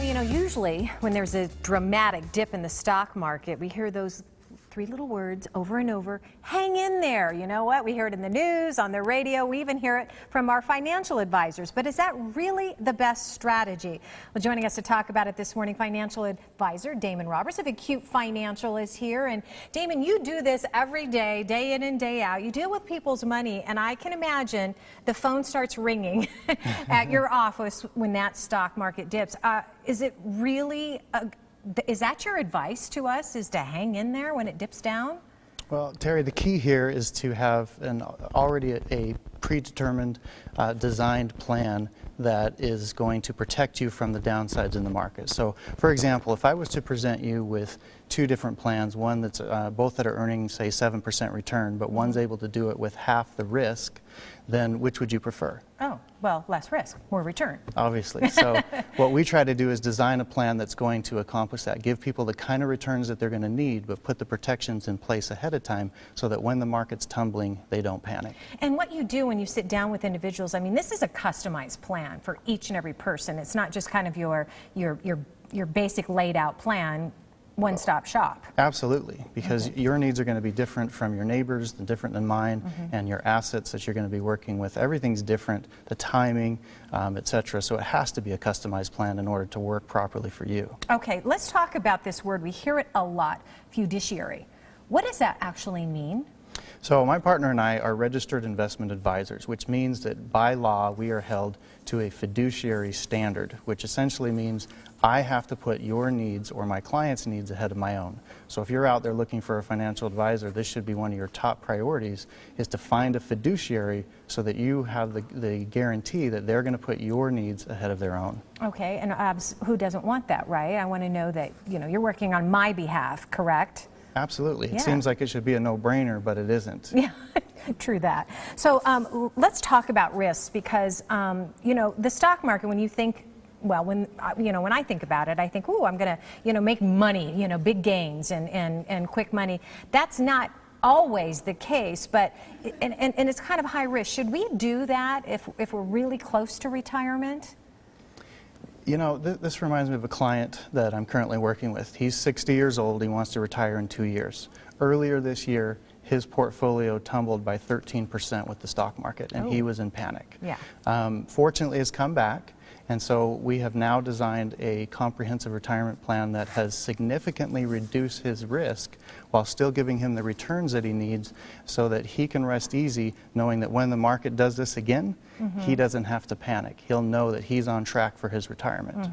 Usually when there's a dramatic dip in the stock market, we hear those three little words over and over: hang in there. You know what? We hear it in the news, on the radio. We even hear it from our financial advisors. But is that really the best strategy? Well, joining us to talk about it this morning, financial advisor Damon Roberts of Acute Financial is here. And Damon, you do this every day, day in and day out. You deal with people's money, and I can imagine the phone starts ringing at your office when that stock market dips. Is it really is that your advice to us, is to hang in there when it dips down? Well, Terry, the key here is to have already a predetermined, designed plan that is going to protect you from the downsides in the market. So, for example, if I was to present you with two different plans, one that's both that are earning, say, 7% return, but one's able to do it with half the risk, then which would you prefer? Oh, well, less risk, more return. Obviously. So what we try to do is design a plan that's going to accomplish that, give people the kind of returns that they're going to need, but put the protections in place ahead of time so that when the market's tumbling, they don't panic. And what you do when you sit down with individuals, I mean, this is a customized plan for each and every person. It's not just kind of your basic laid out plan. One-stop shop. Absolutely, because your needs are going to be different from your neighbors, different than mine, and your assets that you're going to be working with. Everything's different, the timing, etc. So it has to be a customized plan in order to work properly for you. Okay, let's talk about this word. We hear it a lot, fiduciary. What does that actually mean? So my partner and I are registered investment advisors, which means that by law we are held to a fiduciary standard, which essentially means I have to put your needs or my client's needs ahead of my own. So if you're out there looking for a financial advisor, this should be one of your top priorities, is to find a fiduciary so that you have the guarantee that they're going to put your needs ahead of their own. Okay, and who doesn't want that, right? I want to know that you're working on my behalf, correct? Absolutely. It seems like it should be a no-brainer, but it isn't. Yeah, true that. So let's talk about risks, because the stock market, when you think, well, when I think about it, I think, oh, I'm going to make money, big gains and quick money. That's not always the case, but and it's kind of high risk. Should we do that if we're really close to retirement? This reminds me of a client that I'm currently working with. He's 60 years old. He wants to retire in 2 years. Earlier this year, his portfolio tumbled by 13% with the stock market, and he was in panic. Yeah. Fortunately, it's come back, and so we have now designed a comprehensive retirement plan that has significantly reduced his risk while still giving him the returns that he needs so that he can rest easy knowing that when the market does this again, he doesn't have to panic. He'll know that he's on track for his retirement.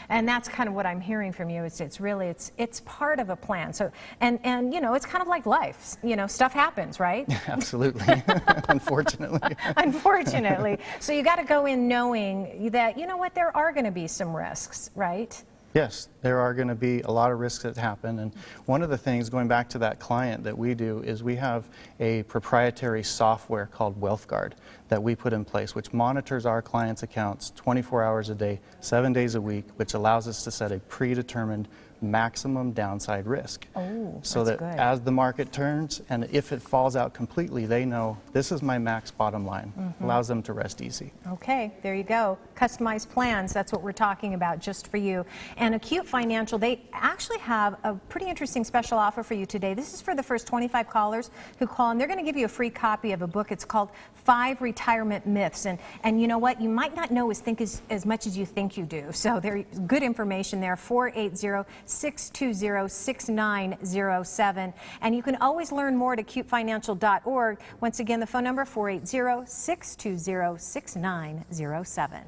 And that's kind of what I'm hearing from you. It's part of a plan. So and it's kind of like life. Stuff happens, right? Absolutely. Unfortunately. Unfortunately. So you got to go in knowing that there are going to be some risks, right? Yes, there are going to be a lot of risks that happen, and one of the things, going back to that client, that we do is we have a proprietary software called WealthGuard that we put in place, which monitors our clients' accounts 24 hours a day, 7 days a week, which allows us to set a predetermined maximum downside risk. Oh, so that good. As the market turns, and if it falls out completely, they know this is my max bottom line. Allows them to rest easy. Okay, there you go. Customized plans, that's what we're talking about, just for you. And Acute Financial, they actually have a pretty interesting special offer for you today. This is for the first 25 callers who call, and they're going to give you a free copy of a book. It's called 5 Retirement Myths. And you know what? You might not know as much as you think you do. So there's good information there. 480-620-6907. And you can always learn more at acutefinancial.org. Once again, the phone number 480-620-6907.